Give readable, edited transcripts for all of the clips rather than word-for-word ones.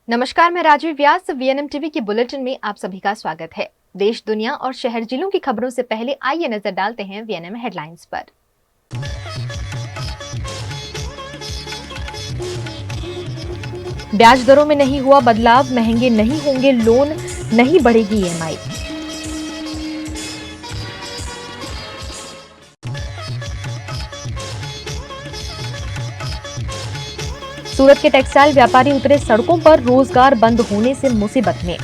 नमस्कार, मैं राजीव व्यास। VNM TV की बुलेटिन में आप सभी का स्वागत है। देश, दुनिया और शहर जिलों की खबरों से पहले आइए नजर डालते हैं वीएनएम हेडलाइंस पर। ब्याज दरों में नहीं हुआ बदलाव, महंगे नहीं होंगे लोन, नहीं बढ़ेगी ईएमआई। सूरत के टेक्सटाइल व्यापारी उतरे सड़कों पर, रोजगार बंद होने से मुसीबत में।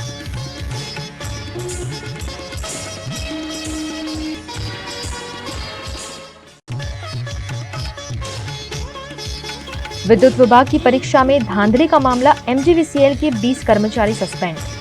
विद्युत विभाग की परीक्षा में धांधली का मामला, एमजीवीसीएल के 20 कर्मचारी सस्पेंड।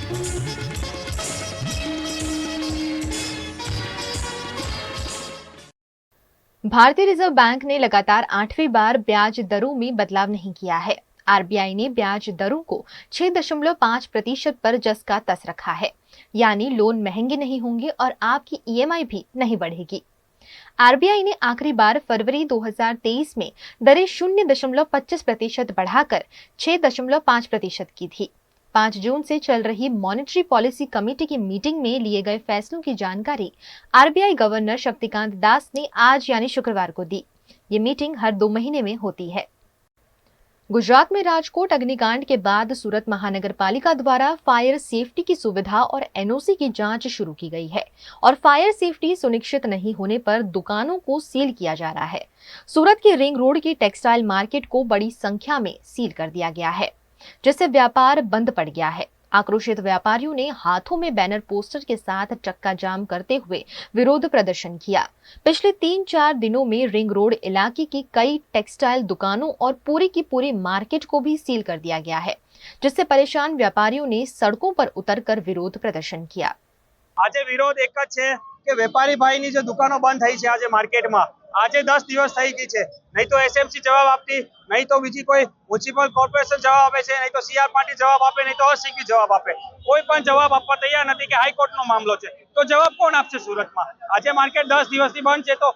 भारतीय रिजर्व बैंक ने लगातार 8वीं बार ब्याज दरों में बदलाव नहीं किया है। आरबीआई ने ब्याज दरों को 6.5% पर जस का तस रखा है, यानी लोन महंगे नहीं होंगे और आपकी ईएमआई भी नहीं बढ़ेगी। आरबीआई ने आखिरी बार फरवरी 2023 में दरें 0.25% बढ़ाकर 6.5% की थी। 5 जून से चल रही मॉनेटरी पॉलिसी कमेटी की मीटिंग में लिए गए फैसलों की जानकारी आरबीआई गवर्नर शक्तिकांत दास ने आज यानी शुक्रवार को दी। ये मीटिंग हर 2 महीने में होती है। गुजरात में राजकोट अग्निकांड के बाद सूरत महानगर पालिका द्वारा फायर सेफ्टी की सुविधा और एनओसी की जांच शुरू की गई है और फायर सेफ्टी सुनिश्चित नहीं होने पर दुकानों को सील किया जा रहा है। सूरत के रिंग रोड की टेक्सटाइल मार्केट को बड़ी संख्या में सील कर दिया गया है, जिससे व्यापार बंद पड़ गया है। आक्रोशित व्यापारियों ने हाथों में बैनर पोस्टर के साथ चक्का जाम करते हुए विरोध प्रदर्शन किया। पिछले 3-4 दिनों में रिंग रोड इलाके की कई टेक्सटाइल दुकानों और पूरी की पूरी मार्केट को भी सील कर दिया गया है, जिससे परेशान व्यापारियों ने सड़कों पर उतरकर विरोध प्रदर्शन किया। आज विरोध एक ज छे के वेपारी भाई नी जो दुकानों बंद थई छे आज मार्केट में आज 10 दिवस थई गई छे। नहीं तो एसएमसी जवाब आपती, नहीं तो बीजी कोई म्युनिसिपल कॉर्पोरेशन जवाब आपे छे, नहीं तो सीआर पार्टी जवाब आपे, नहीं तो असीकी जवाब आपे। कोई पण जवाब आपवा तैयार नथी के हाईकोर्ट नो मामलो छे तो जवाब कोण आपशे? सूरत में आज मार्केट 10 दिवस थी बंद छे तो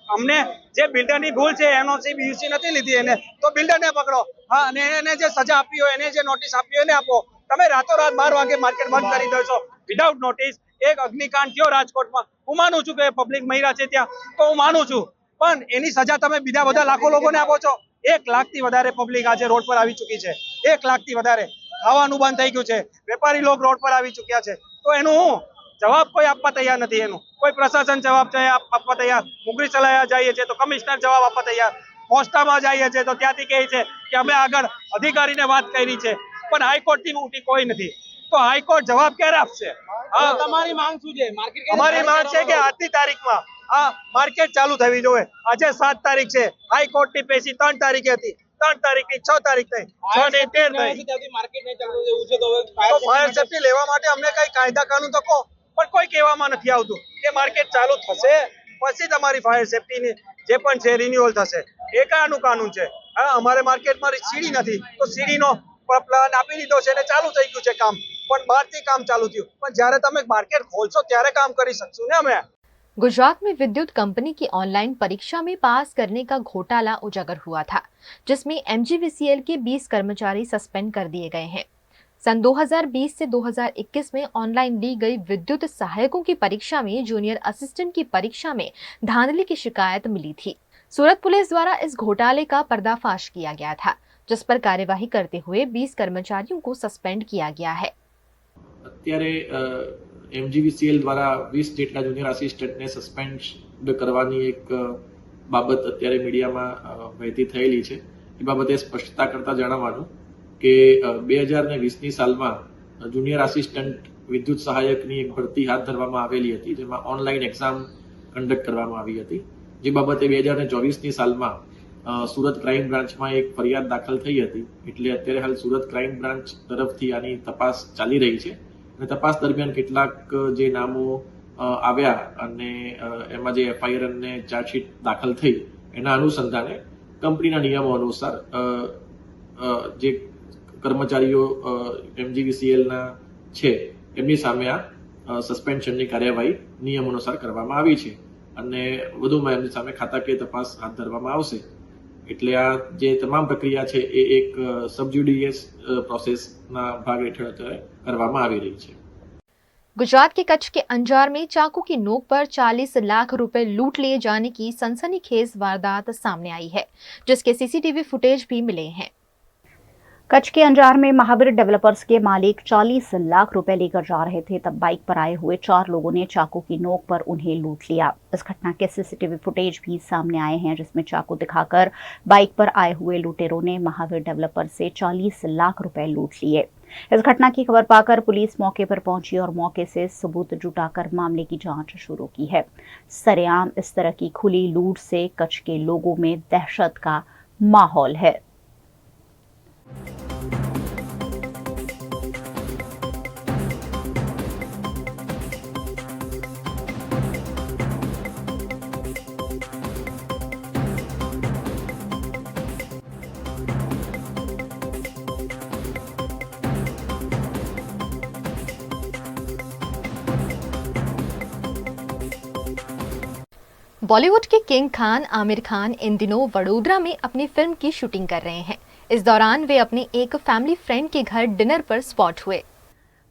अमने जे बिल्डर नी भूल छे एनओसी बीयूसी नथी लीधी एने तो बिल्डर ने पकड़ो। हाँ, ने एने जे सजा आपी होय एने जे नोटिस आपी होय ने आपो। तमे रातो रात 12 वागे मार्केट बंद करी दो छो विदाउट नोटिस। एक अग्निकांड थयो राजकोट में, हूँ मानु छुं के पब्लिक मर्या छे त्यां तो हूँ मानु छुं, पण एनी सजा तमे बीजा बधा लाखो लोकोने आपो छो। 1 लाख थी वधारे पब्लिक आज रोड पर आवी चुकी छे। 1 लाख थी वधारे खावानुं बंध थई गयुं छे, वेपारी लोग रोड पर आवी चुक्या छे तो एनु हुं जवाब कोई आपवा तैयार नहीं। एनु कोई प्रशासन जवाब चाहिए आपवा तैयार, मुगरी चलाया जाइए छे तो कमिश्नर जवाब आपवा तैयार, पोस्टामां जाइए छे तो त्यांथी कहे छे के अमे आगळ अधिकारीने वात करी छे पण हाईकोर्टथी उठी कोई नहीं। तो हाईकोर्ट जवाब क्यारे आपशे? તમારી માંગ શું છે? માર્કેટ અમારી માંગ છે કે આજની તારીખમાં આ માર્કેટ ચાલુ થવી જોઈએ। આજે 7 તારીખ છે, હાઈકોર્ટની પેશી 3 તારીખે હતી, 3 તારીખની 6 તારીખ થઈ, 6 ને 13 થઈ। માર્કેટ નહીં ચાલુ એવું છે તો તો ફાયર સેફટી લેવા માટે અમને કઈ કાયદા કાનૂન તો કહો, પણ કોઈ કહેવામાં નથી આવતું કે માર્કેટ ચાલુ થશે પછી તમારી ફાયર સેફટીની જે પણ છે રિન્યુઅલ થશે। એ કયાનું કાનૂન છે? હા, અમારે માર્કેટમાં સીડી નથી તો સીડીનો પ્લાન આપી દીધો છે અને ચાલુ થઈ ગયું છે કામ, પણ બહારથી કામ ચાલુ થયું, પણ જ્યારે તમે માર્કેટ ખોલશો ત્યારે કામ કરી શકશું ને અમે। गुजरात में विद्युत कंपनी की ऑनलाइन परीक्षा में पास करने का घोटाला उजागर हुआ था, जिसमें एमजीवीसीएल के 20 कर्मचारी सस्पेंड कर दिए गए हैं। सन 2020 से 2021 में ऑनलाइन ली गई विद्युत सहायकों की परीक्षा में जूनियर असिस्टेंट की परीक्षा में धांधली की शिकायत मिली थी। सूरत पुलिस द्वारा इस घोटाले का पर्दाफाश किया गया था, जिस पर कार्यवाही करते हुए 20 कर्मचारियों को सस्पेंड किया गया है। અત્યારે એમજીવીસીએલ દ્વારા 20 જેટલા જુનિયર આસિસ્ટન્ટને સસ્પેન્ડ કરવાની એક બાબત અત્યારે મીડિયામાં વહેતી થયેલી છે। એ બાબતે સ્પષ્ટતા કરતા જણાવવાનું કે 2020ની સાલમાં જુનિયર આસિસ્ટન્ટ વિદ્યુત સહાયકની એક ભરતી હાથ ધરવામાં આવેલી હતી, જેમાં ઓનલાઈન એક્ઝામ કન્ડક્ટ કરવામાં આવી હતી। જે બાબતે 2024ની સાલમાં સુરત ક્રાઇમ બ્રાન્ચમાં એક ફરિયાદ દાખલ થઈ હતી, એટલે અત્યારે હાલ સુરત ક્રાઇમ બ્રાન્ચ તરફથી આની તપાસ ચાલી રહી છે અને તપાસ દરમિયાન કેટલાક જે નામો આવ્યા અને એમાં જે એફઆઈઆર અને ચાર્જશીટ દાખલ થઈ એના અનુસંધાને કંપનીના નિયમો અનુસાર જે કર્મચારીઓ એમજીવીસીએલના છે એમની સામે આ સસ્પેન્શનની કાર્યવાહી નિયમ અનુસાર કરવામાં આવી છે અને વધુમાં એમની સામે ખાતાકીય તપાસ હાથ ધરવામાં આવશે। એટલે આ જે તમામ પ્રક્રિયા છે એ એક સબજ્યુડિયસ પ્રોસેસના ભાગ હેઠળ અત્યારે કરવામાં આવી રહી છે. गुजरात के कच्छ के अंजार में चाकू की नोक पर 40 लाख रुपए लूट लिए जाने की सनसनीखेज वारदात सामने आई है, जिसके सीसीटीवी फुटेज भी मिले हैं. कच्छ के अंजार में महावीर डेवलपर्स के मालिक 40 लाख रुपए लेकर जा रहे थे, तब बाइक पर आए हुए 4 लोगों ने चाकू की नोक पर उन्हें लूट लिया. इस घटना के सीसीटीवी फुटेज भी सामने आए हैं, जिसमें चाकू दिखाकर बाइक पर आए हुए लुटेरों ने महावीर डेवलपर्स से 40 लाख रुपए लूट लिए. इस घटना की खबर पाकर पुलिस मौके पर पहुंची और मौके से सबूत जुटाकर मामले की जांच शुरू की है. सरेआम इस तरह की खुली लूट से कच्छ के लोगों में दहशत का माहौल है. बॉलीवुड के किंग खान आमिर खान इन दिनों वडोदरा में अपनी फिल्म की शूटिंग कर रहे हैं. इस दौरान वे अपने एक फैमिली फ्रेंड के घर डिनर पर स्पॉट हुए.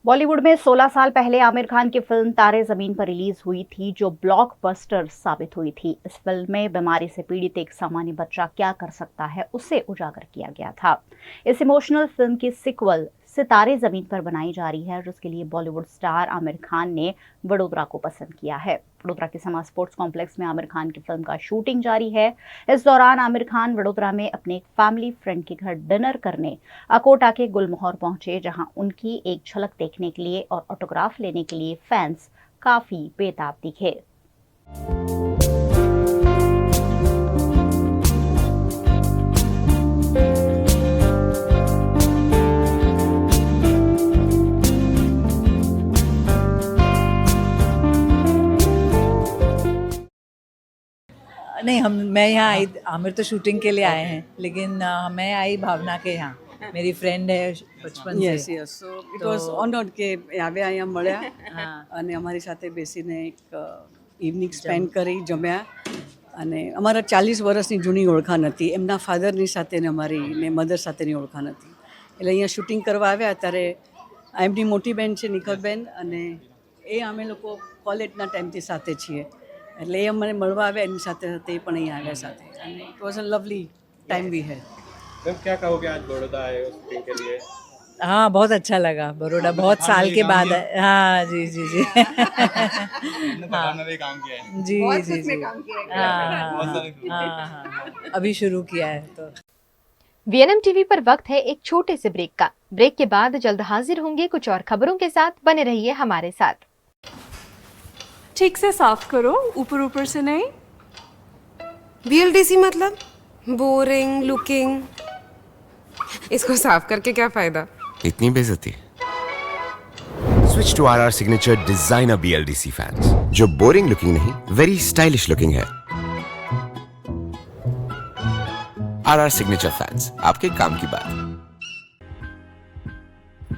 बॉलीवुड में 16 साल पहले आमिर खान की फिल्म तारे जमीन पर रिलीज हुई थी, जो ब्लॉकबस्टर साबित हुई थी. इस फिल्म में बीमारी से पीड़ित एक सामान्य बच्चा क्या कर सकता है, उसे उजागर किया गया था. इस इमोशनल फिल्म की सिक्वल सितारे जमीन पर बनाई जा रही है, जिसके लिए बॉलीवुड स्टार आमिर खान ने वडोदरा को पसंद किया है. वडोदरा के समा स्पोर्ट्स कॉम्प्लेक्स में आमिर खान की फिल्म का शूटिंग जारी है. इस दौरान आमिर खान वडोदरा में अपने एक फैमिली फ्रेंड के घर डिनर करने अकोटा के गुलमोहर पहुंचे, जहां उनकी एक झलक देखने के लिए और ऑटोग्राफ लेने के लिए फैंस काफी बेताब दिखे. नहीं, मैं यहाँ आई, आमिर तो शूटिंग के लिए आए हैं, लेकिन मैं आई भावना के यहाँ. मेरी फ्रेंड है बचपन से. Yes yes so it was honoured કે આવે અહીંયા મળ્યા અને અમારી સાથે બેસીને એક ઇવનિંગ સ્પેન્ડ કરી, જમ્યા અને અમારા 40 વર્ષની જૂની ઓળખાણ હતી. એમના ફાધરની સાથે ને અમારી ને મધર સાથેની ઓળખાણ હતી. એટલે અહીંયા શૂટિંગ કરવા આવ્યા. ત્યારે આ એમની મોટી બેન છે નિખલબેન, અને એ અમે લોકો કોલેજના ટાઈમથી સાથે છીએ. એટલે એ અમને મળવા આવ્યા, એની સાથે સાથે એ પણ અહીંયા આવ્યા સાથે. અને it was a lovely time भी है. मैम क्या कहोगे आज बड़ौदा आए हो शूटिंग के लिए? हाँ, बहुत अच्छा लगा. बड़ौदा बहुत साल के बाद है. हाँ जी जी जी. में भी काम किया है. जी जी जी. हाँ, अभी शुरू किया है. तो वीएनएम टीवी पर वक्त है एक छोटे से ब्रेक का. ब्रेक के बाद जल्द हाजिर होंगे कुछ और खबरों के साथ. बने रहिए हमारे साथ. ठीक से साफ करो, ऊपर ऊपर से नहीं. बीएलडीसी मतलब बोरिंग लुकिंग. इसको साफ करके क्या फायदा? इतनी बेइज्जती. Switch to RR signature designer BLDC fans, जो बोरिंग लुकिंग नहीं, वेरी स्टाइलिश लुकिंग है. आरआर सिग्नेचर फैंस, आपके काम की बात.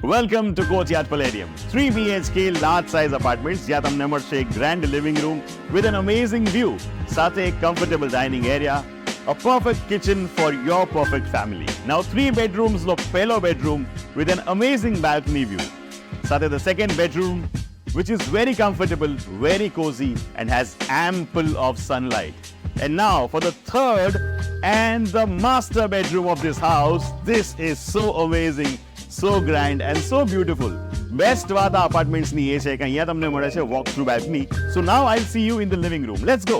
Welcome to courtyard palladium 3 BHK large size apartments જ્યાં તમને મળશે એક grand living room with an amazing view, સાથે એક comfortable dining area, a perfect kitchen for your perfect family. Now 3 bedrooms નો પહેલો bedroom with an amazing balcony view, સાથે the second bedroom which is very comfortable, very cozy and has ample of sunlight. And now for the third and the master bedroom of this house. This is so amazing, so grand and so beautiful. Best વાત આ apartments ની એ છે કે અહીંયા તમને મળે છે walk through balcony. So now I'll see you in the living room. Let's go.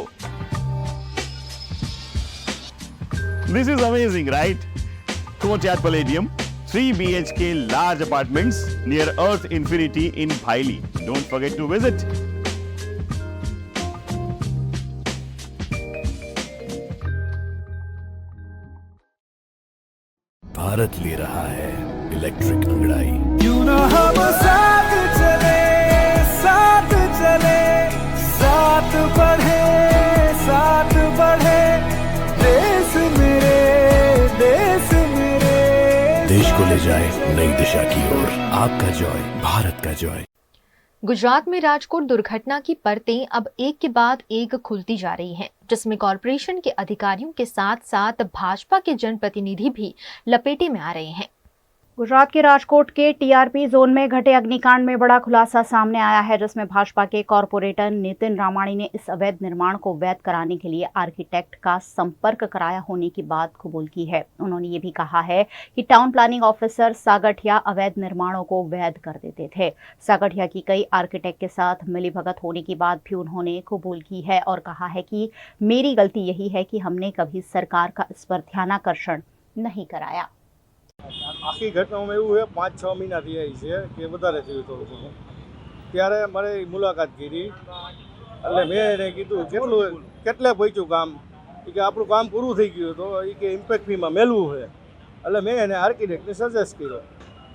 This is amazing, right? Courtyard Palladium, 3 BHK large apartments near Earth Infinity in Bhaili. Don't forget to visit. Bharat ले रहा है electric अंगड़ाई. You know हम साथ चले, साथ चले, साथ बढ़े, साथ बढ़े. देश मेरे, देश मेरे. देश को ले जाए नई दिशा की ओर. आपका जॉय, भारत का जॉय. गुजरात में राजकोट दुर्घटना की परतें अब एक के बाद एक खुलती जा रही हैं, जिसमें कॉरपोरेशन के अधिकारियों के साथ साथ भाजपा के जनप्रतिनिधि भी लपेटे में आ रहे हैं। गुजरात के राजकोट के टीआरपी जोन में घटे अग्निकांड में बड़ा खुलासा सामने आया है, जिसमें भाजपा के कॉरपोरेटर नितिन रामाणी ने इस अवैध निर्माण को वैध कराने के लिए आर्किटेक्ट का संपर्क कराया होने की बात कबूल की है। उन्होंने ये भी कहा है कि टाउन प्लानिंग ऑफिसर सागठिया अवैध निर्माणों को वैध कर देते थे। सागठिया की कई आर्किटेक्ट के साथ मिलीभगत होने की बात भी उन्होंने कबूल की है और कहा है कि मेरी गलती यही है कि हमने कभी सरकार का इस पर ध्यानाकर्षण नहीं कराया। આખી ઘટનામાં એવું છે 5-6 મહિના થઈ છે કે વધારે થયું થોડું ઘણું, ત્યારે મારે મુલાકાત કરી એટલે મેં એને કીધું કેટલે પહોંચ્યું કામ, એ કે આપણું કામ પૂરું થઈ ગયું તો એ કે ઇમ્પેક્ટ ફીમાં મેળવું છે, એટલે મેં એને આર્કિટેક્ટને સજેસ્ટ કર્યો,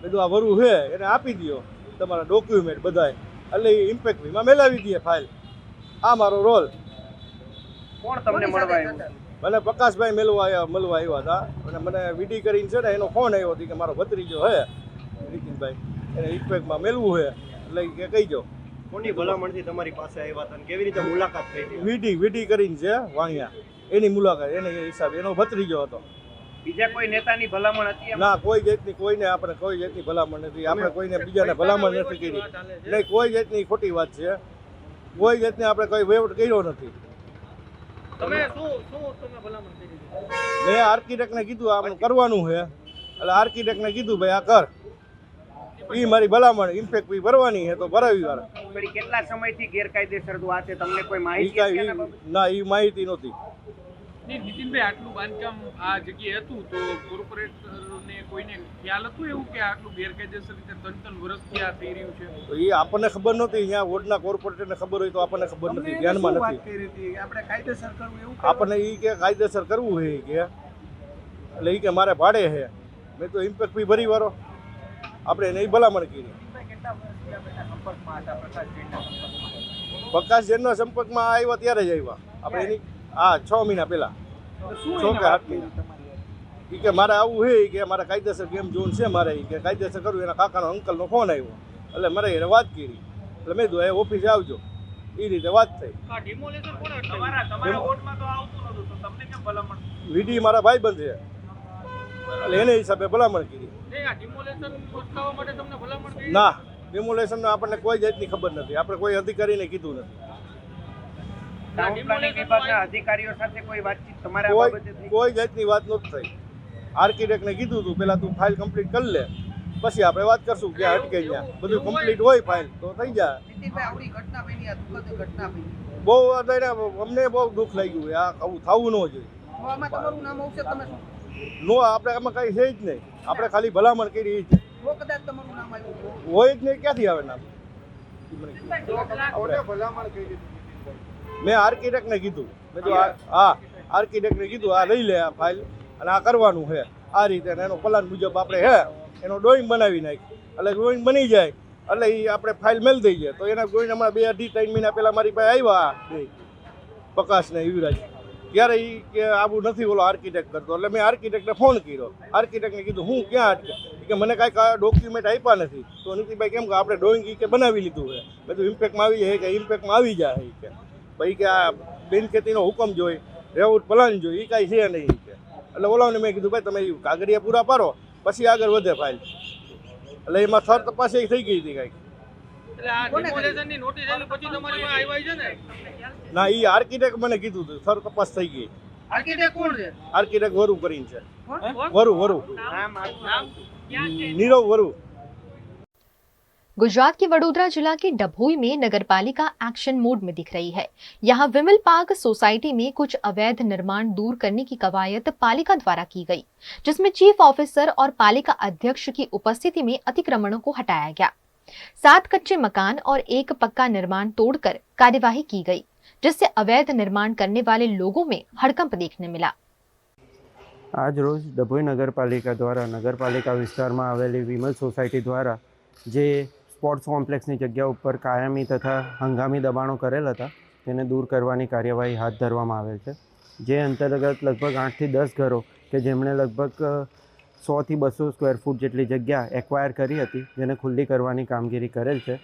કીધું આ વરું છે એને આપી દો તમારા ડોક્યુમેન્ટ બધાય, એટલે એ ઇમ્પેક્ટ ફીમાં મેળવી દે ફાઇલ। આ મારો રોલ। કોણ તમને મળવા આવ્યું? મને પ્રકાશભાઈ મળવા આવ્યા હતા અને મને વીડી કરીને છે ને એનો ફોન આવ્યો હતો કે મારો ભત્રીજો છે નીતિનભાઈ, એને ઇમ્પેક્ટમાં મેળવું છે, એટલે કે કહીજો। કોની ભલામણથી તમારી પાસે આવ્યા હતા અને કેવી રીતે મુલાકાત થઈ હતી? વીડી કરીને છે વાણિયા, એની મુલાકાત એને હિસાબે એનો ભત્રીજો હતો। બીજા કોઈ નેતાની ભલામણ હતી? ના, કોઈ જાતની કોઈને આપણે કોઈ જાતની ભલામણ નથી, આપણે કોઈને બીજાને ભલામણ નથી કરી, નહીં કોઈ જાતની ખોટી વાત છે, કોઈ જાતની આપણે કોઈ વહીવટ કર્યો નથી। મેં આર્કિટેક્ટને કીધું આમ કરવાનું છે, એટલે આર્કિટેક્ટને કીધું ભાઈ આ કર, એ મારી ભલામણ ઇમ્પેક્ટ ફી ભરવાની છે તો ભરાવી વાર। કેટલા સમયથી ગેરકાયદેસર આ છે, તમને કોઈ માહિતી? ના, એ માહિતી નહોતી। નીતિનભાઈ, આટલું બાંધકામ આ જગ્યાએ હતું તો કોર્પોરેટરને કોઈને ખ્યાલ હતું એવું કે આટલું ગેરકાયદેસર રીતે 3 વર્ષથી આ થઈ રહ્યું છે? તો એ આપણને ખબર નહોતી, અહીંયા વોર્ડના કોર્પોરેટરને ખબર હોય તો આપણને ખબર નથી, ધ્યાનમાં નથી। આપણે કાયદેસર કરવું એવું આપણને એ કે કાયદેસર કરવું છે કે, એટલે એ કે મારે ભાડે છે, મેં તો ઇમ્પેક્ટ ફી ભરી વારો, આપણે એને ભલામણ કરી। પ્રકાશજનના સંપર્કમાં આવ્યા ત્યારે જ આવ્યા આપણે, એની 6 મહિના પહેલા, 6 કે 8 મહિના। એ કે મારે આવું છે કે મારે કાયદેસર ગેમ ઝોન છે, મારે કે કાયદેસર કરવું, એના કાકાનો અંકલનો ફોન આવ્યો, એટલે મારે એને વાત કરી, એટલે મેં કીધું ઓફિસે આવજો, એ રીતે વાત થઈ। વીડી મારા ભાઈબંધ છે, એટલે એને હિસાબે ભલામણ કરી। ના, ડિમોલેશન આપણને કોઈ જાતની ખબર નથી, આપણે કોઈ અધિકારીને કીધું નથી। અધિકારીઓ સાથે કોઈ વાતચીત તમારે કોઈ જાતની વાત નથી થઈ। આર્કિટેક્ટને કીધું હતું પેલા તું ફાઇલ કમ્પ્લીટ કરી લે, પછી આપણે વાત કરશું ક્યાં અટકે, ત્યાં બધું કમ્પ્લીટ હોય ફાઇલ તો થઈ જાય। બહુ અમને બહુ દુઃખ લાગ્યું, આ આવું થવું ન જોઈએ। નો, આપણે આમાં કઈ છે જ નહીં, આપણે ખાલી ભલામણ કરી છે, હોય જ નહીં, ક્યાંથી આવે નામ? મેં આર્કિટેક્ટને કીધું, મેં તો હા આર્કિટેક્ટને કીધું આ લઈ લે આ ફાઇલ અને આ કરવાનું છે આ રીતે, એનો પ્લાન મુજબ આપણે છે એનો ડ્રોઈંગ બનાવી નાખી, એટલે ડ્રોઈંગ બની જાય એટલે એ આપણે ફાઇલ મેળ દઈ જાય। તો એના ડ્રોઈંગ હમણાં 2-3 મહિના પહેલાં મારી પાસે આવ્યા બે, પ્રકાશ ને યુવરાજ, ત્યારે એ કે આવું નથી ઓલો આર્કિટેક્ટ કરતો, એટલે મેં આર્કિટેક્ટને ફોન કર્યો, આર્કિટેક્ટને કીધું હું ક્યાં અટકે, કે મને કાંઈ ડોક્યુમેન્ટ આપ્યા નથી। તો નીતિભાઈ કેમ કે આપણે ડ્રોઈંગ કે બનાવી લીધું છે, બધું ઇમ્પેક્ટમાં આવી જાય કે ઇમ્પેક્ટમાં આવી જાય કે ભાઈ કે આ બિન ખેતીનો હુકમ જોઈ, રેવટ પ્લાન જોઈ, એ કાંઈ છે નહીં કે, એટલે ઓલાને મેં કીધું ભાઈ તમે કાગળિયા પૂરા પાડો પછી આગળ વધે ફાઇલ, એટલે એમાં થર તપાસ થઈ ગઈ હતી કાંઈક। ના, એ આર્કિટેક્ટ મને કીધું હતું થર તપાસ થઈ ગઈ। આર્કિટેક્ટ વરુ કરીને છે, વરુ नीरव वरु। गुजरात के वडोदरा जिला के डभोई में नगर पालिका एक्शन मोड में दिख रही है। यहाँ विमल पार्क सोसाइटी में कुछ अवैध निर्माण दूर करने की कवायद पालिका द्वारा की गई, जिसमें चीफ ऑफिसर और पालिका अध्यक्ष की उपस्थिति में अतिक्रमणों को हटाया गया। 7 कच्चे मकान और 1 पक्का निर्माण तोड़कर कार्यवाही की गई, जिससे अवैध निर्माण करने वाले लोगों में हड़कंप देखने मिला। आज रोज डभोई नगरपालिका द्वारा नगरपालिका विस्तार में आवेली विमल सोसायटी द्वारा जे स्पोर्ट्स कॉम्प्लेक्सनी जग्या पर कायमी तथा हंगामी दबाणों करेल हता तेने दूर करवानी कार्यवाही हाथ धरवामां आवेल छे। जे अंतर्गत लगभग 8 થી 10 घरों के जेमणे लगभग 100થી 200 સ્ક્વેર ફૂટ જેટલી જગ્યા એક્વાયર કરી હતી, જેને ખુલ્લી કરવાની કામગીરી કરેલ છે.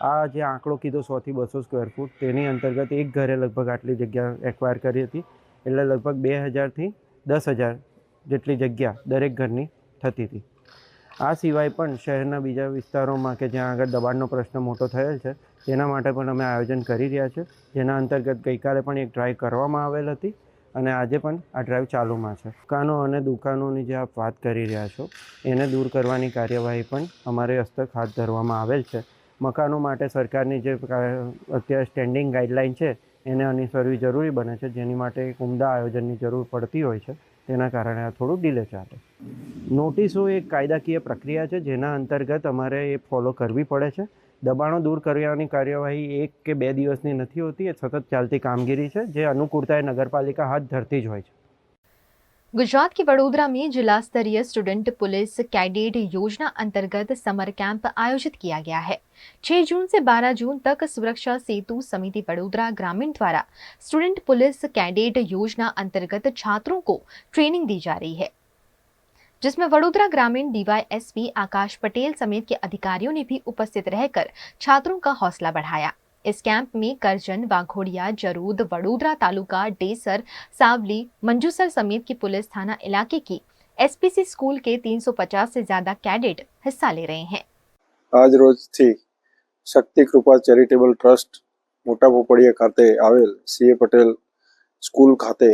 આ જે આંકડો કીધો 100થી 200 સ્ક્વેર ફૂટ, તેની અંતર્ગત એક ઘરે લગભગ આટલી જગ્યા એક્વાયર કરી હતી. એટલે લગભગ 2000થી 10,000 જેટલી જગ્યા દરેક ઘરની થતી હતી. આ સિવાય પણ શહેરના બીજા વિસ્તારોમાં કે જ્યાં આગળ દબાણનો પ્રશ્ન મોટો થયેલ છે, તેના માટે પણ અમે આયોજન કરી રહ્યા છે, જેના અંતર્ગત ગઈકાલે પણ એક ડ્રાઈવ કરવામાં આવેલ હતી અને આજે પણ આ ડ્રાઈવ ચાલુમાં છે. મકાનો અને દુકાનોની જે આપ વાત કરી રહ્યા છો, એને દૂર કરવાની કાર્યવાહી પણ અમારે હસ્તક હાથ ધરવામાં આવેલ છે. મકાનો માટે સરકારની જે અત્યારે સ્ટેન્ડિંગ ગાઈડલાઇન છે, એને અનુસરવી જરૂરી બને છે, જેની માટે એક ઉમદા આયોજનની જરૂર પડતી હોય છે. તેના કારણે આ થોડું ડિલે ચાલે. નોટિસો એક કાયદાકીય પ્રક્રિયા છે, જેના અંતર્ગત અમારે એ ફોલો કરવી પડે છે. દબાણો દૂર કરવાની કાર્યવાહી 1 કે 2 દિવસની નથી હોતી, એ સતત ચાલતી કામગીરી છે, જે અનુકૂળતાએ નગरपालिका हाथ धरती જ હોય છે. गुजरात के वडोदरा में जिला स्तरीय स्टूडेंट पुलिस कैडेट योजना अंतर्गत समर कैंप आयोजित किया गया है। 6 जून से 12 जून तक सुरक्षा सेतु समिति वडोदरा ग्रामीण द्वारा स्टूडेंट पुलिस कैडेट योजना अंतर्गत छात्रों को ट्रेनिंग दी जा रही है, जिसमें वडोदरा ग्रामीण DYSP आकाश पटेल समेत के अधिकारियों ने भी उपस्थित रहकर छात्रों का हौसला बढ़ाया। इस कैंप में करजन, वाघोड़िया, जरूद, वडोदरा तालुका, डेसर, सावली, मंजूसर समेत की पुलिस थाना इलाके की SPC स्कूल के 350 से ज्यादा कैडेट हिस्सा ले रहे हैं। આજ રોજથી શક્તિ કૃપા ચેરિટેબલ ટ્રસ્ટ મોટા પોપડિયા ખાતે આવેલ CA પટેલ સ્કૂલ ખાતે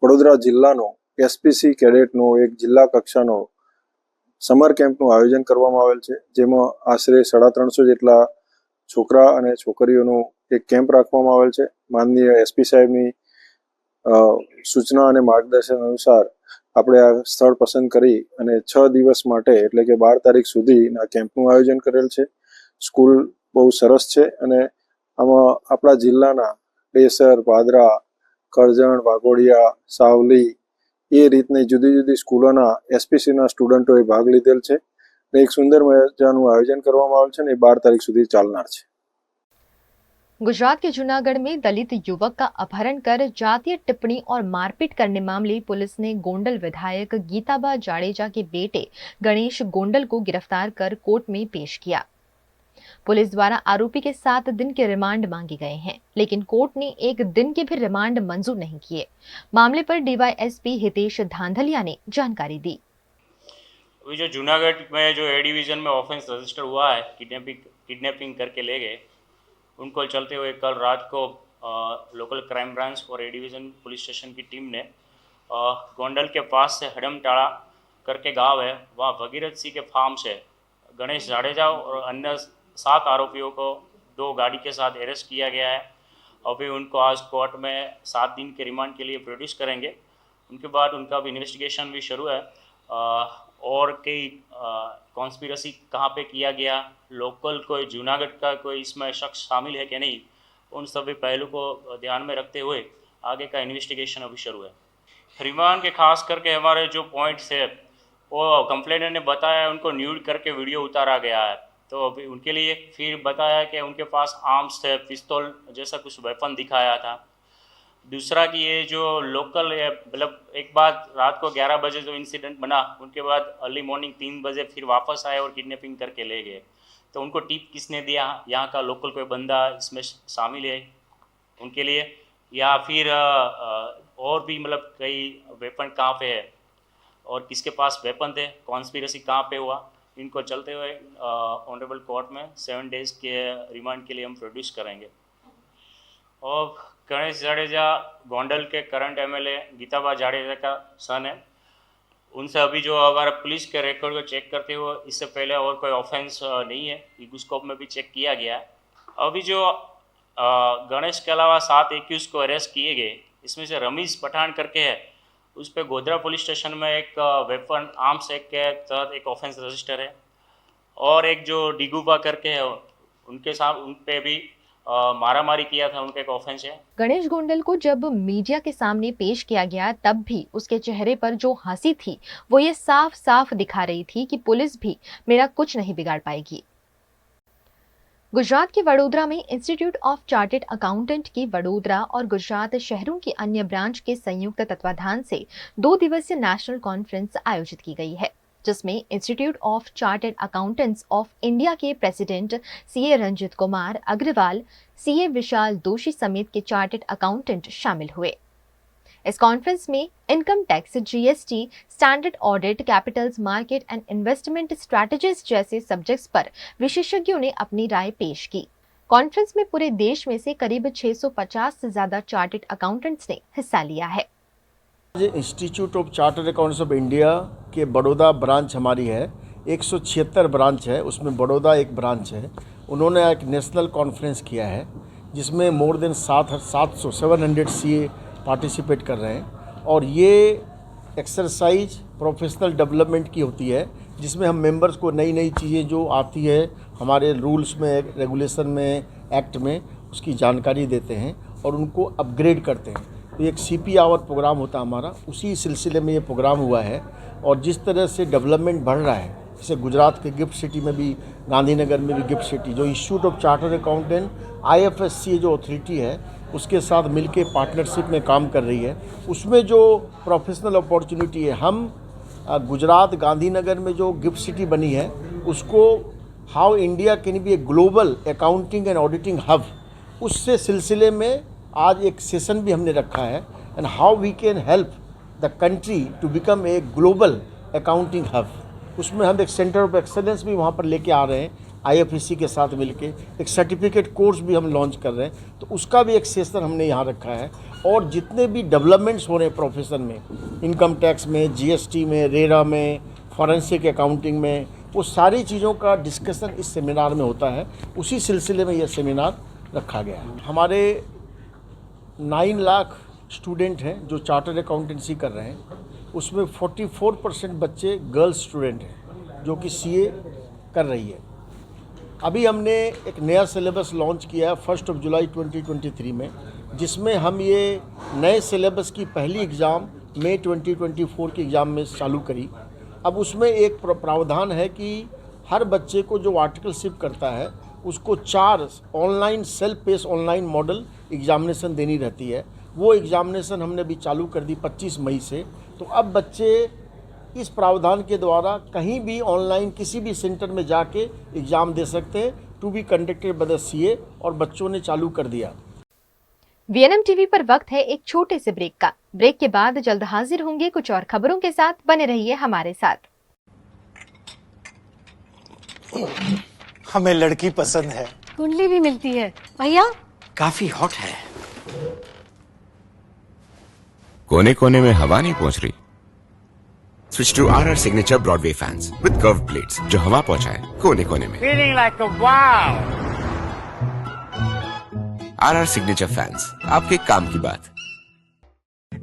વડોદરા જિલ્લાનો SPC કેડેટનો એક જિલ્લા કક્ષાનો સમર કેમ્પનું આયોજન કરવામાં આવેલ છે, જેમાં આશરે 350 જેટલા છોકરા અને છોકરીઓનું એક કેમ્પ રાખવામાં આવેલ છે. માનનીય SP સાહેબની સૂચના અને માર્ગદર્શન અનુસાર આપણે આ સ્થળ પસંદ કરી અને 6 દિવસ માટે એટલે કે 12 તારીખ સુધીના કેમ્પનું આયોજન કરેલ છે. સ્કૂલ બહુ સરસ છે અને આમાં આપણા જિલ્લાના ડેસર, પાદરા, કરજણ, વાઘોડિયા, સાવલી એ રીતની જુદી જુદી સ્કૂલોના SPCના સ્ટુડન્ટોએ ભાગ લીધેલ છે ને એક સુંદર મજાનું આયોજન કરવામાં આવેલ છે ને 12 तारीख સુધી ચાલનાર છે. गुजरात के जूनागढ़ में दलित युवक का अपहरण कर जातीय टिप्पणी और मारपीट करने मामले पुलिस ने गोंडल विधायक गीताबा जाडेजा के बेटे गणेश गोंडल को गिरफ्तार कर कोर्ट में पेश किया। पुलिस द्वारा आरोपी के 7 दिन के रिमांड मांगे गए हैं, लेकिन कोर्ट ने 1 दिन के भी रिमांड मंजूर नहीं किए। मामले पर DYSP हितेश धांधलिया ने जानकारी दी। अभी जो जूनागढ़ में जो A डिवीज़न में ऑफेंस रजिस्टर हुआ है, किडनैपिंग करके ले गए, उनको चलते हुए कल रात को लोकल क्राइम ब्रांच और A डिवीज़न पुलिस स्टेशन की टीम ने गोंडल के पास से हडमटाड़ा करके गांव है, वहाँ भगीरथ सिंह के फार्म से गणेश जाडेजा और अन्य 7 आरोपियों को 2 गाड़ी के साथ अरेस्ट किया गया है। अभी उनको आज कोर्ट में 7 दिन के रिमांड के लिए प्रोड्यूस करेंगे। उनके बाद उनका भी इन्वेस्टिगेशन भी शुरू है और कई कॉन्स्पिरसी कहाँ पे किया गया, लोकल कोई जूनागढ़ का कोई इसमें शख्स शामिल है कि नहीं, उन सभी पहलू को ध्यान में रखते हुए आगे का इन्वेस्टिगेशन अभी शुरू है। रिमांड के खास करके हमारे जो पॉइंट्स है वो कंप्लेनेंट ने बताया उनको न्यूड करके वीडियो उतारा गया है, तो अभी उनके लिए फिर बताया कि उनके पास आर्म्स थे, पिस्तौल जैसा कुछ वेपन दिखाया था। दूसरा कि ये जो लोकल मतलब एक बात रात को 11 बजे जो इंसिडेंट बना, उनके बाद अर्ली मॉर्निंग 3 बजे फिर वापस आए और किडनैपिंग करके ले गए, तो उनको टिप किसने दिया, यहाँ का लोकल कोई बंदा इसमें शामिल है उनके लिए, या फिर और भी मतलब कई वेपन कहाँ पे है और किसके पास वेपन थे, कॉन्स्पिरसी कहाँ पे हुआ, इनको चलते हुए ऑनरेबल कोर्ट में 7 डेज़ के रिमांड के लिए हम प्रोड्यूस करेंगे। और गणेश जाडेजा गोंडल के करंट MLA गीताबा जाडेजा का सन है, उनसे अभी जो हमारा पुलिस के रिकॉर्ड को चेक करते हुए इससे पहले और कोई ऑफेंस नहीं है, ईगोस्कोप में भी चेक किया गया है। अभी जो गणेश के अलावा 7 एक्यूज को अरेस्ट किए गए, इसमें से रमीज पठान करके है, उस पर गोधरा पुलिस स्टेशन में एक वेपन आर्म्स एक्ट के तहत एक ऑफेंस रजिस्टर है, और एक जो डिगुबा करके है उनके साथ उन पे भी मारामारी किया था, उनका एक ऑफेंस है। गणेश गोंडल को जब मीडिया के सामने पेश किया गया तब भी उसके चेहरे पर जो हंसी थी वो ये साफ साफ दिखा रही थी कि पुलिस भी मेरा कुछ नहीं बिगाड़ पाएगी। गुजरात के वडोदरा में इंस्टीट्यूट ऑफ चार्टर्ड अकाउंटेंट की वडोदरा और गुजरात शहरों की अन्य ब्रांच के संयुक्त तत्वाधान से 2 दिवसीय नेशनल कॉन्फ्रेंस आयोजित की गई है, जिसमें institute of chartered accountants of India के president CA Ranjit Kumar Agarwal, CA Vishal Doshi समेत के चार्टर्ड अकाउंटेंट शामिल हुए। इस कॉन्फ्रेंस में income tax, GST, standard audit, Capitals market and investment strategies जैसे सब्जेक्ट्स पर विशेषज्ञों ने अपनी राय पेश की। कॉन्फ्रेंस में पूरे देश में से करीब 650 से ज्यादा चार्टर्ड अकाउंटेंट्स ने हिस्सा लिया है। Institute of chartered accountants of India के बड़ौदा ब्रांच हमारी है। 176 ब्रांच है, उसमें बड़ौदा एक ब्रांच है। उन्होंने एक नेशनल कॉन्फ्रेंस किया है जिसमें मोर देन 700 सीए पार्टिसिपेट कर रहे हैं और ये एक्सरसाइज प्रोफेशनल डेवलपमेंट की होती है जिसमें हम मेंबर्स को नई नई चीज़ें जो आती है हमारे रूल्स में, रेगुलेशन में, एक्ट में, उसकी जानकारी देते हैं और उनको अपग्रेड करते हैं। तो एक CP आवर प्रोग्राम होता है हमारा, उसी सिलसिले में ये प्रोग्राम हुआ है। और जिस तरह से डेवलपमेंट बढ़ रहा है, जैसे गुजरात के गिफ्ट सिटी में भी, गांधीनगर में भी गिफ्ट सिटी, जो institute of chartered accountant IFSC जो अथॉरिटी है उसके साथ मिलके पार्टनरशिप में काम कर रही है, उसमें जो प्रोफेशनल अपॉर्चुनिटी है, हम गुजरात गांधीनगर में जो गिफ्ट सिटी बनी है उसको how India can be A global accounting and auditing hub, उससे सिलसिले में आज एक सेशन भी हमने रखा है and how we can help the country to become a global accounting hub. उसमें हम एक सेंटर ऑफ एक्सेलेंस भी वहाँ पर लेके आ रहे हैं IFSC के साथ मिलके, एक सर्टिफिकेट कोर्स भी हम लॉन्च कर रहे हैं, तो उसका भी एक सेशन हमने यहाँ रखा है। और जितने भी डेवलपमेंट्स हो रहे हैं प्रोफेशन में, इनकम टैक्स में, GST में, रेरा में, फॉरेंसिक अकाउंटिंग में, वो सारी चीज़ों का डिस्कशन इस सेमिनार में होता है। उसी सिलसिले में यह सेमिनार रखा गया है। हमारे 9 लाख स्टूडेंट हैं जो चार्टर्ड अकाउंटेंसी कर रहे हैं, उसमें 44% बच्चे गर्ल्स स्टूडेंट हैं जो कि CA कर रही है। अभी हमने एक नया सिलेबस लॉन्च किया है 1 जुलाई 2023 में, जिसमें हम ये नए सिलेबस की पहली एग्ज़ाम मई 2024 की एग्ज़ाम में चालू करी। अब उसमें एक प्रावधान है कि हर बच्चे को जो आर्टिकलशिप करता है उसको 4 online self pace online model examination देनी रहती है। वो एग्जामिनेशन हमने अभी चालू कर दी 25 मई से। तो अब बच्चे इस प्रावधान के द्वारा कहीं भी ऑनलाइन किसी भी सेंटर में जाके एग्जाम दे सकते हैं, to be conducted by the CA, और बच्चों ने चालू कर दिया। VNM TV पर वक्त है एक छोटे से ब्रेक का। ब्रेक के बाद जल्द हाजिर होंगे कुछ और खबरों के साथ, बने रहिए हमारे साथ। हमें लड़की पसंद है, कुंडली भी मिलती है भैया, काफी हॉट है। कोने कोने में हवा नहीं पहुंच रही? Switch to RR Signature Broadway fans with curved blades जो हवा पहुंचाए कोने कोने में। Feeling like a wow. RR Signature fans, आपके काम की बात।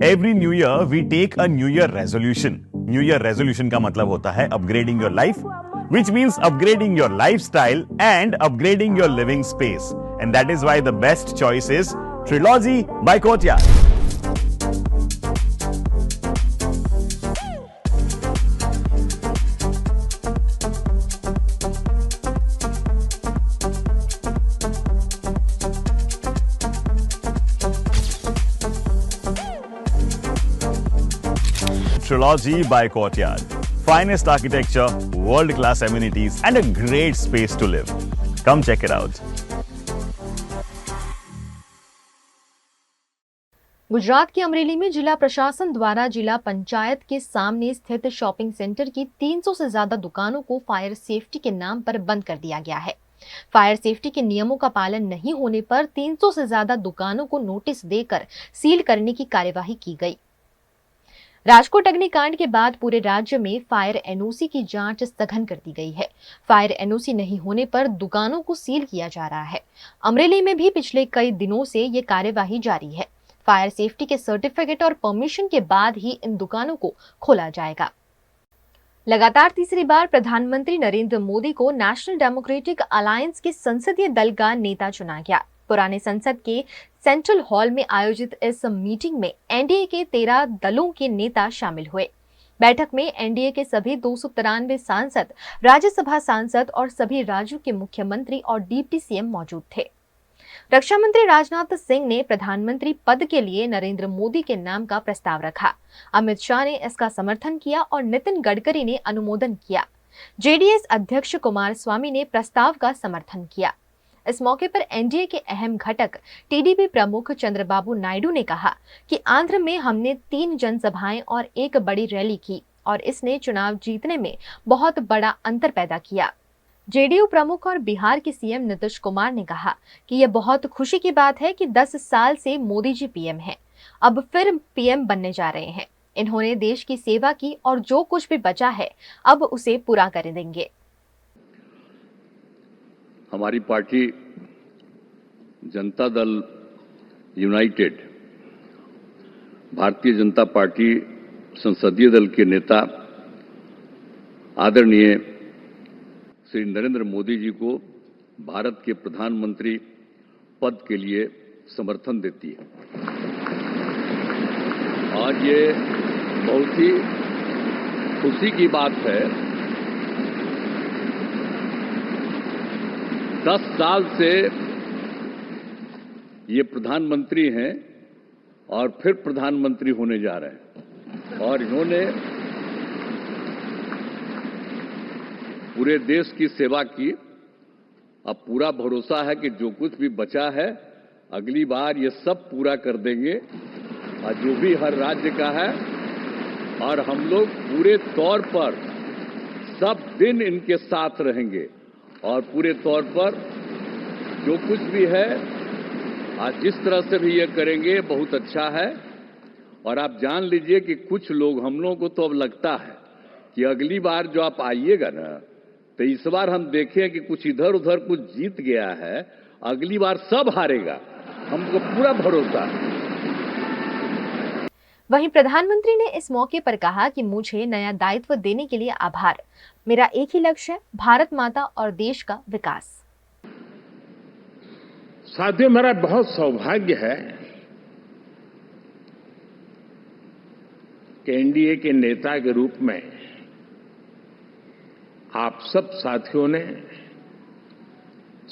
Every new year we take a new year resolution. New year resolution का मतलब होता है upgrading your life, which means upgrading your lifestyle and upgrading your living space. And that is why the best choice is Trilogy by Courtyard. Trilogy by Courtyard. Finest architecture, world-class amenities, and a great space to live. Come check it out. Gujarat के अमरेली में जिला प्रशासन द्वारा जिला पंचायत के सामने स्थित shopping centre की 300 से ज्यादा दुकानों को फायर सेफ्टी के नाम पर बंद कर दिया गया है। फायर सेफ्टी के नियमों का पालन नहीं होने पर 300 से ज्यादा दुकानों को नोटिस देकर सील करने की कार्यवाही की गई। राजकोट अग्निकांड के बाद पूरे राज्य में फायर NOC की जांच सघन कर दी गई है। फायर NOC नहीं होने पर दुकानों को सील किया जा रहा है। अमरेली में भी पिछले कई दिनों से ये कार्यवाही जारी है। फायर सेफ्टी के सर्टिफिकेट और परमिशन के बाद ही इन दुकानों को खोला जाएगा। लगातार तीसरी बार प्रधानमंत्री नरेंद्र मोदी को नेशनल डेमोक्रेटिक अलायंस के संसदीय दल का नेता चुना गया। पुराने संसद के सेंट्रल हॉल में आयोजित इस मीटिंग में NDA के 13 दलों के नेता शामिल हुए। बैठक में एनडीए के सभी 293 सांसद, राज्यसभा सांसद और सभी राज्यों के मुख्यमंत्री और डिप्टी सीएम मौजूद थे। रक्षा मंत्री राजनाथ सिंह ने प्रधानमंत्री पद के लिए नरेंद्र मोदी के नाम का प्रस्ताव रखा। अमित शाह ने इसका समर्थन किया और नितिन गडकरी ने अनुमोदन किया। जेडीएस अध्यक्ष कुमारस्वामी ने प्रस्ताव का समर्थन किया। इस मौके पर एनडीए के अहम घटक टीडीपी प्रमुख चंद्रबाबू नायडू ने कहा कि आंध्र में हमने 3 जनसभाएं और 1 बड़ी रैली की और इसने चुनाव जीतने में बहुत बड़ा अंतर पैदा किया। जेडीयू प्रमुख और बिहार के सीएम नीतीश कुमार ने कहा कि यह बहुत खुशी की बात है कि 10 साल से मोदी जी पीएम हैं, अब फिर पीएम बनने जा रहे हैं। इन्होंने देश की सेवा की और जो कुछ भी बचा है अब उसे पूरा कर देंगे। हमारी party Janata Dal United, Bharatiya Janata party संसदीय दल के नेता आदरणीय श्री नरेंद्र मोदी जी को भारत के प्रधानमंत्री पद के लिए समर्थन देती है। आज ये बहुत ही खुशी की बात है। 10 साल से ये प्रधानमंत्री हैं और फिर प्रधानमंत्री होने जा रहे हैं और इन्होंने पूरे देश की सेवा की। अब पूरा भरोसा है कि जो कुछ भी बचा है अगली बार ये सब पूरा कर देंगे और जो भी हर राज्य का है, और हम लोग पूरे तौर पर सब दिन इनके साथ रहेंगे और पूरे तौर पर जो कुछ भी है आज जिस तरह से भी ये करेंगे बहुत अच्छा है। और आप जान लीजिए कि कुछ लोग, हम लोगों को तो अब लगता है कि अगली बार जो आप आइएगा ना, तो इस बार हम देखें कि कुछ इधर उधर कुछ जीत गया है, अगली बार सब हारेगा, हमको पूरा भरोसा है। वहीं प्रधानमंत्री ने इस मौके पर कहा कि मुझे नया दायित्व देने के लिए आभार। मेरा एक ही लक्ष्य है, भारत माता और देश का विकास। साथियों, मेरा बहुत सौभाग्य है कि एनडीए के नेता के रूप में आप सब साथियों ने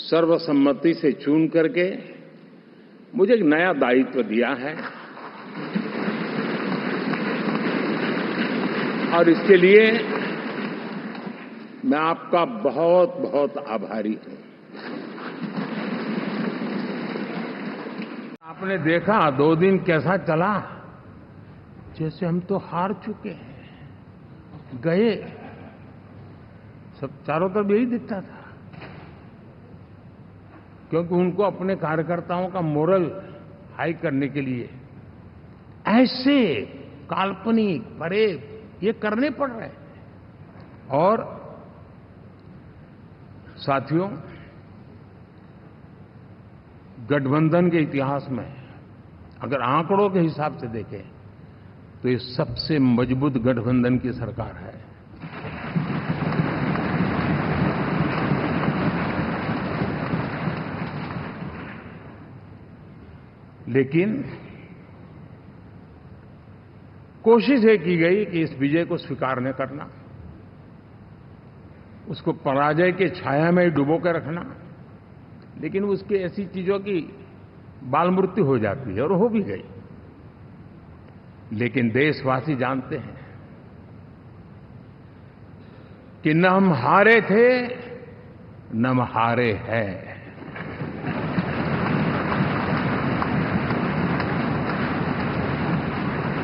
सर्वसम्मति से चुन करके मुझे एक नया दायित्व दिया है और इसके लिए मैं आपका बहुत बहुत आभारी हूं। आपने देखा 2 दिन कैसा चला, जैसे हम तो हार चुके हैं, गए, सब चारों तरफ यही दिखता था, क्योंकि उनको अपने कार्यकर्ताओं का मोरल हाई करने के लिए ऐसे काल्पनिक परेड ये करने पड़ रहे हैं। और साथियों, गठबंधन के इतिहास में अगर आंकड़ों के हिसाब से देखें तो ये सबसे मजबूत गठबंधन की सरकार है। लेकिन कोशिश ये की गई कि इस विजय को स्वीकार न करना, उसको पराजय के छाया में डुबो कर रखना, लेकिन उसकी ऐसी चीजों की बाल मृत्यु हो जाती है और हो भी गई। लेकिन देशवासी जानते हैं कि न हम हारे थे न हम हारे हैं।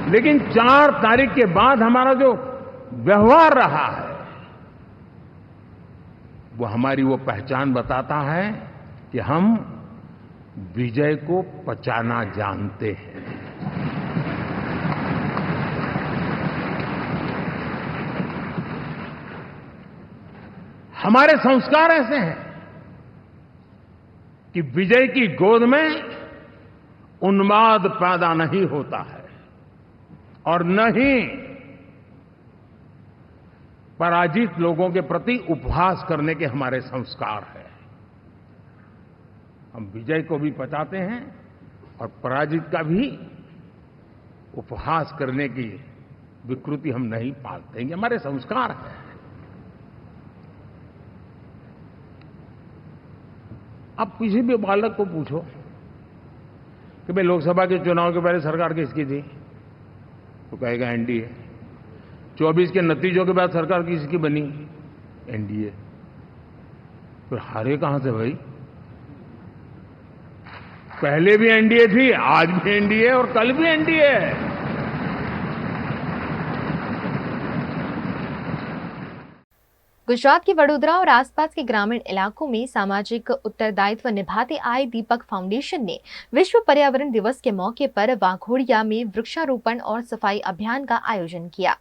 लेकिन 4 तारीख के बाद हमारा जो व्यवहार रहा है वो हमारी वो पहचान बताता है कि हम विजय को पचाना जानते हैं। हमारे संस्कार ऐसे हैं कि विजय की गोद में उन्माद पैदा नहीं होता है और न ही पराजित लोगों के प्रति उपहास करने के हमारे संस्कार हैं। हम विजय को भी पचाते हैं और पराजित का भी उपहास करने की विकृति हम नहीं पालते, ये हमारे संस्कार हैं। अब किसी भी बालक को पूछो कि भाई लोकसभा के चुनाव के पहले सरकार किसकी थी, तो कहेगा एनडीए। 24 के नतीजों के बाद सरकार किसकी बनी, एनडीए। फिर हारे कहां से भाई? पहले भी एनडीए थी, आज भी एनडीए और कल भी एनडीए है। गुजरात के वडोदरा और आसपास के ग्रामीण इलाकों में सामाजिक उत्तरदायित्व निभाते आए दीपक फाउंडेशन ने विश्व पर्यावरण दिवस के मौके पर वाघोड़िया में वृक्षारोपण और सफाई अभियान का आयोजन किया।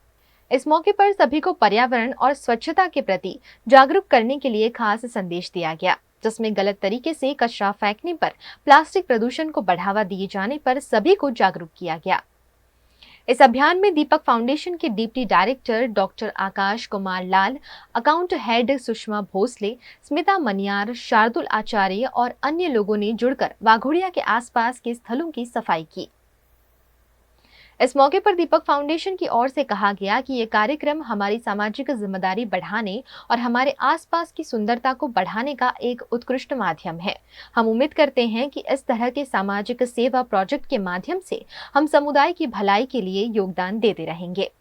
इस मौके पर सभी को पर्यावरण और स्वच्छता के प्रति जागरूक करने के लिए खास संदेश दिया गया, जिसमें गलत तरीके से कचरा फेंकने पर, प्लास्टिक प्रदूषण को बढ़ावा दिए जाने पर सभी को जागरूक किया गया। इस अभियान में दीपक फाउंडेशन के deputy director doctor Akash Kumar Lal, account head Sushma Bhosle, Smita Maniyar, Shardul आचार्य और अन्य लोगों ने जुड़कर वाघोड़िया के आसपास के स्थलों की सफाई की। इस मौके पर दीपक फाउंडेशन की ओर से कहा गया कि ये कार्यक्रम हमारी सामाजिक जिम्मेदारी बढ़ाने और हमारे आसपास की सुंदरता को बढ़ाने का एक उत्कृष्ट माध्यम है। हम उम्मीद करते हैं कि इस तरह के सामाजिक सेवा प्रोजेक्ट के माध्यम से हम समुदाय की भलाई के लिए योगदान देते रहेंगे।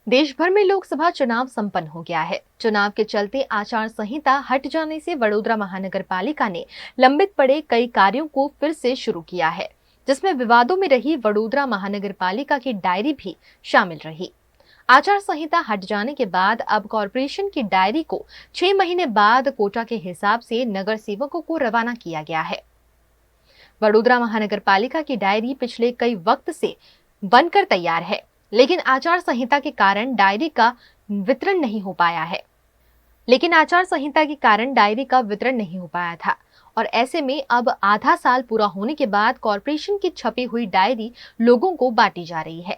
देश भर में लोकसभा चुनाव संपन्न हो गया है। चुनाव के चलते आचार संहिता हट जाने से वडोदरा महानगर पालिका ने लंबित पड़े कई कार्यों को फिर से शुरू किया है, जिसमें विवादों में रही वडोदरा महानगर पालिका की डायरी भी शामिल रही। आचार संहिता हट जाने के बाद अब कॉरपोरेशन की डायरी को 6 महीने बाद कोटा के हिसाब से नगर सेवकों को रवाना किया गया है। वडोदरा महानगर पालिका की डायरी पिछले कई वक्त से बनकर तैयार है, लेकिन आचार संहिता के कारण डायरी का वितरण नहीं हो पाया था और ऐसे में अब आधा साल पूरा होने के बाद कॉरपोरेशन की छपी हुई डायरी लोगों को बांटी जा रही है।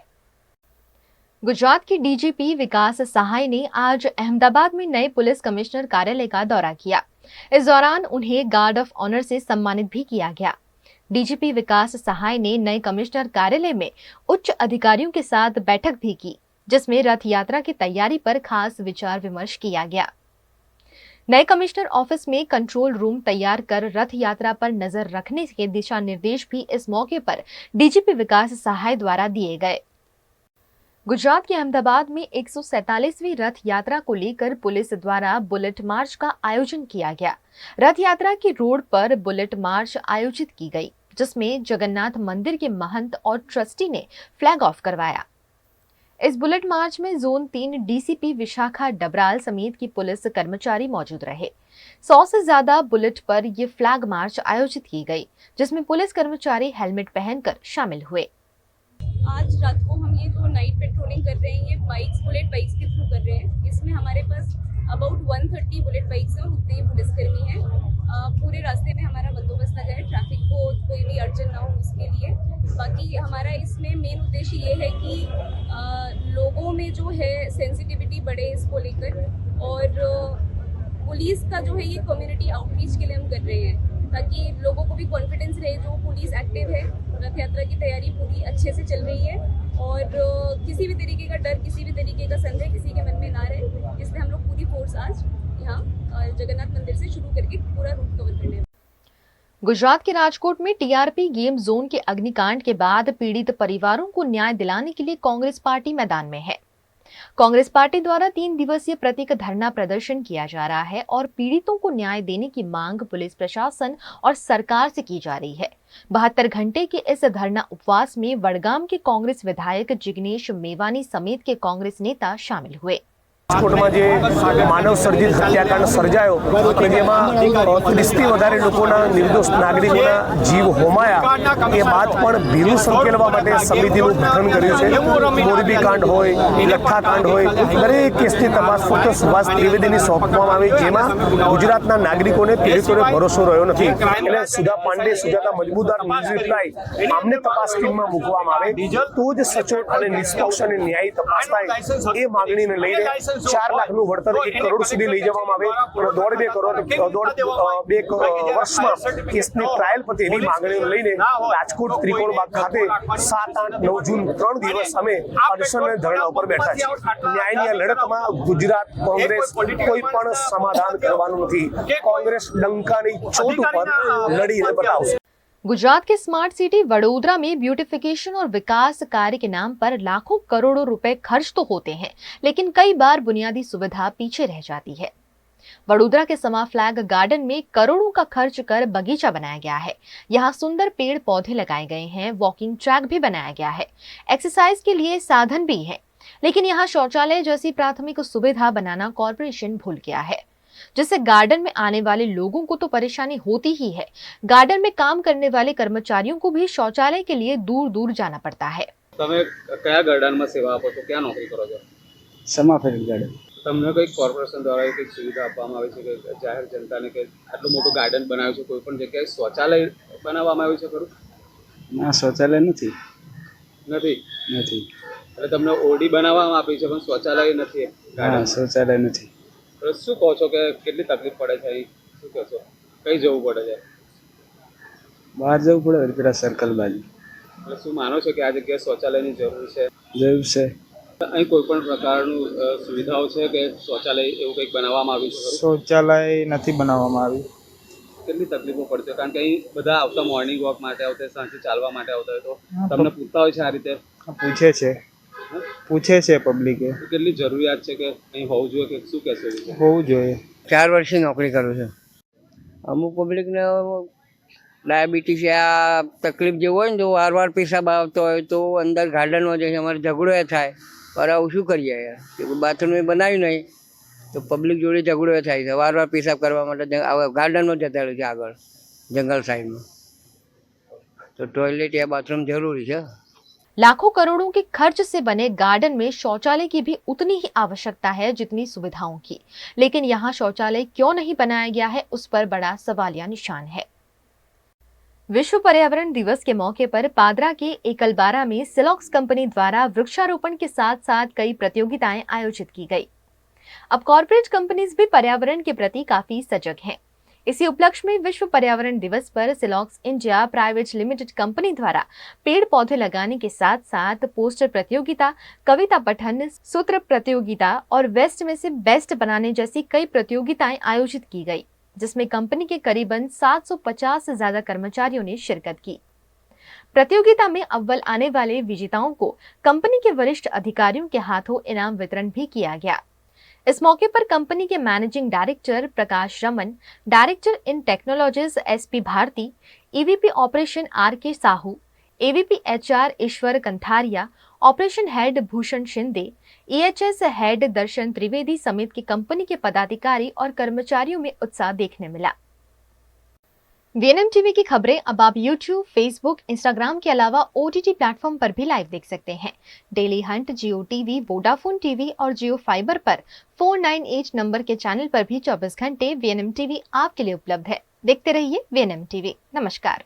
गुजरात के डीजीपी विकास सहाय ने आज अहमदाबाद में नए पुलिस कमिश्नर कार्यालय का दौरा किया। इस दौरान उन्हें गार्ड ऑफ ऑनर से सम्मानित भी किया गया। डीजीपी विकास सहाय ने नए कमिश्नर कार्यालय में उच्च अधिकारियों के साथ बैठक भी की, जिसमें रथ यात्रा की तैयारी पर खास विचार विमर्श किया गया। नए कमिश्नर ऑफिस में कंट्रोल रूम तैयार कर रथ यात्रा पर नजर रखने के दिशा निर्देश भी इस मौके पर डीजीपी विकास सहाय द्वारा दिए गए। गुजरात के अहमदाबाद में 147वीं रथ यात्रा को लेकर पुलिस द्वारा बुलेट मार्च का आयोजन किया गया। रथ यात्रा की रोड पर बुलेट मार्च आयोजित की गई, जिसमें जगन्नाथ मंदिर के महंत और ट्रस्टी ने फ्लैग ऑफ करवाया। इस बुलेट मार्च में जोन 3 डीसीपी विशाखा डबराल समेत की पुलिस कर्मचारी मौजूद रहे। 100 से ज्यादा बुलेट पर ये फ्लैग मार्च आयोजित की गई, जिसमें पुलिस कर्मचारी हेलमेट पहनकर शामिल हुए। आज रात को हम ये जो नाइट पेट्रोलिंग कर रहे हैं, ये बाइक्स, बुलेट बाइक्स के थ्रू कर रहे हैं। इसमें हमारे पास अबाउट 130 बुलेट बाइक्स हैं और उतने ही पुलिसकर्मी हैं। पूरे रास्ते में हमारा बंदोबस्त लगा है, ट्रैफिक को कोई भी अड़चन ना हो उसके लिए। बाकी हमारा इसमें मेन उद्देश्य ये है कि लोगों में जो है सेंसिटिविटी बढ़े इसको लेकर, और पुलिस का जो है ये कम्युनिटी आउटरीच के लिए हम कर रहे हैं, ताकि लोगों को भी कॉन्फिडेंस रहे जो पुलिस एक्टिव है। रथ यात्रा की तैयारी पूरी अच्छे से चल रही है और किसी भी तरीके का डर, किसी भी तरीके का संदेह किसी के मन में ना रहे, इसलिए हम लोग पूरी फोर्स आज यहाँ जगन्नाथ मंदिर से शुरू करके पूरा रूट कवर करने हैं। गुजरात के राजकोट में टीआरपी गेम जोन के अग्निकांड के बाद पीड़ित परिवारों को न्याय दिलाने के लिए कांग्रेस पार्टी मैदान में है। कांग्रेस पार्टी द्वारा 3 दिवसीय प्रतीक धरना प्रदर्शन किया जा रहा है और पीड़ितों को न्याय देने की मांग पुलिस प्रशासन और सरकार से की जा रही है। 72 घंटे के इस धरना उपवास में वडगाम के कांग्रेस विधायक जिग्नेश मेवानी समेत के कांग्रेस नेता शामिल हुए। રાજકોટમાં જે માનવ સર્જિત હત્યાકાંડ સર્જાયો અને જેમાં 30થી વધારે લોકોના નિર્દોષ નાગરિકોના જીવ હોમાયા એ બાદ પણ ભીરું સંકેલવા માટે સમિતિનું ગઠન કર્યું છે. મોરબી કાંડ હોય, લઠ્ઠા કાંડ હોય, દરેક કેસની તપાસ ફક્ત સુભાષ ત્રિવેદીને સોંપવામાં આવી, જેમાં ગુજરાતના નાગરિકોને પીડિતોને ભરોસો રહ્યો નથી. એટલે સુધા પાંડે, સુજાતા મજમુદાર, નિર્ભય આમને તપાસ ટીમમાં મૂકવામાં આવે તો જ સચોટ અને નિષ્પક્ષ અને ન્યાયી તપાસ થાય. એ માંગણીને લઈને 4 લાખનું વળતર 1 કરોડ સુધી લઈ જવામાં આવે અને 1.5 વર્ષમાં કેસની ટ્રાયલ પતે એવી માંગણીઓ લઈને રાજકોટ ત્રિકોણબાગ ખાતે 7, 8, 9 જૂન 3 દિવસ અમે અનશન અને ધરણા ઉપર બેઠા છીએ. ન્યાયની આ લડતમાં ગુજરાત કોંગ્રેસ કોઈ પણ સમાધાન કરવાનું નથી. કોંગ્રેસ ડંકાની ચોટ ઉપર લડીને બતાવશે. गुजरात के स्मार्ट सिटी वडोदरा में ब्यूटिफिकेशन और विकास कार्य के नाम पर लाखों करोड़ों रुपए खर्च तो होते हैं, लेकिन कई बार बुनियादी सुविधा पीछे रह जाती है. वडोदरा के समा फ्लैग गार्डन में करोड़ों का खर्च कर बगीचा बनाया गया है. यहाँ सुंदर पेड़ पौधे लगाए गए हैं, वॉकिंग ट्रैक भी बनाया गया है, एक्सरसाइज के लिए साधन भी है, लेकिन यहाँ शौचालय जैसी प्राथमिक सुविधा बनाना कॉरपोरेशन भूल गया है, जिससे गार्डन में आने वाले लोगों को तो परेशानी होती ही है, गार्डन में काम करने वाले कर्मचारियों को भी शौचालय के लिए दूर दूर जाना पड़ता है. તમે કયા ગાર્ડનમાં સેવા આપો છો, ક્યાં નોકરી કરો છો? સમા ફેરી ગાર્ડન. તમને કોઈ કોર્પોરેશન દ્વારા કંઈક સુવિધા આપવામાં આવી છે કે જાહેર જનતાને કે આટલું મોટું ગાર્ડન બનાવ્યું છે, કોઈ પણ જગ્યાએ શૌચાલય બનાવવામાં આવ્યું છે ખરું? ના, શૌચાલય નથી. નથી નથી. એટલે તમને ઓરડી બનાવવામાં આપી છે પણ શૌચાલય નથી. હા, શૌચાલય નથી. શું કહો છો કે કેટલી તકલીફ પડે છે? શું કહો છો, કઈ જવું પડે છે? બહાર જવું પડે પેલા સર્કલ બાજુ. એટલે શું માનો છો કે આ જગ્યાએ શૌચાલયની જરૂર છે? જરૂર છે. અહીં કોઈ પણ પ્રકારનું સુવિધાઓ છે કે શૌચાલય એવું કંઈક બનાવવામાં આવ્યું છે? શૌચાલય નથી બનાવવામાં આવ્યું. કેટલી તકલીફો પડશે? કારણ કે અહીં બધા આવતા મોર્નિંગ વોક માટે આવતા, સાંજે ચાલવા માટે આવતા હોય તો તમને પૂછતા હોય છે આ રીતે? પૂછે છે પબ્લિકે. કેટલી જરૂરિયાત છે કે અહીં હોવું જોઈએ કે શું કહેશો? હોવું જોઈએ. 4 વર્ષથી નોકરી કરું છું. અમુક પબ્લિકને ડાયાબિટીસ આ તકલીફ જેવું હોય ને તો વારવાર પેશાબ આવતો હોય તો અંદર ગાર્ડનમાં જઈને અમારે ઝઘડો થાય. પર આવું શું કરીએ યાર, બાથરૂમ બનાવ્યું નહીં તો પબ્લિક જોડે ઝઘડો થાય છે. વારવાર પેશાબ કરવા માટે ગાર્ડનમાં જતા રહે છે આગળ જંગલ साइड तो टॉयलेट या बाथरूम जरूरी है। लाखों करोड़ों के खर्च से बने गार्डन में शौचालय की भी उतनी ही आवश्यकता है जितनी सुविधाओं की, लेकिन यहाँ शौचालय क्यों नहीं बनाया गया है, उस पर बड़ा सवालिया निशान है। विश्व पर्यावरण दिवस के मौके पर पादरा के एकलबारा में सिलॉक्स कंपनी द्वारा वृक्षारोपण के साथ साथ कई प्रतियोगिताएं आयोजित की गई। अब कॉर्पोरेट कंपनीज भी पर्यावरण के प्रति काफी सजग हैं। इसी उपलक्ष्य में विश्व पर्यावरण दिवस पर सिलॉक्स इंडिया प्राइवेट लिमिटेड कंपनी द्वारा पेड़ पौधे लगाने के साथ साथ पोस्टर प्रतियोगिता, कविता पठन, सूत्र प्रतियोगिता और वेस्ट में से बेस्ट बनाने जैसी कई प्रतियोगिताएं आयोजित की गई, जिसमें कंपनी के करीबन 750 से ज्यादा कर्मचारियों ने शिरकत की। प्रतियोगिता में अव्वल आने वाले विजेताओं को कंपनी के वरिष्ठ अधिकारियों के हाथों इनाम वितरण भी किया गया। इस मौके पर कंपनी के managing director Prakash Raman, director in technologies SP Bharti, EVP operation RK Sahu, AVP HR Ishwar Kantharia, operation head Bhushan Shinde, EHS head Darshan Trivedi समेत की कंपनी के पदाधिकारी और कर्मचारियों में उत्साह देखने मिला। VNM TV की खबरें अब आप YouTube, Facebook, Instagram के अलावा OTT प्लेटफॉर्म पर भी लाइव देख सकते हैं। Daily Hunt, Jio TV, Vodafone TV और Jio फाइबर पर 498 नंबर के चैनल पर भी 24 घंटे VNM TV आपके लिए उपलब्ध है। देखते रहिए VNM TV। नमस्कार।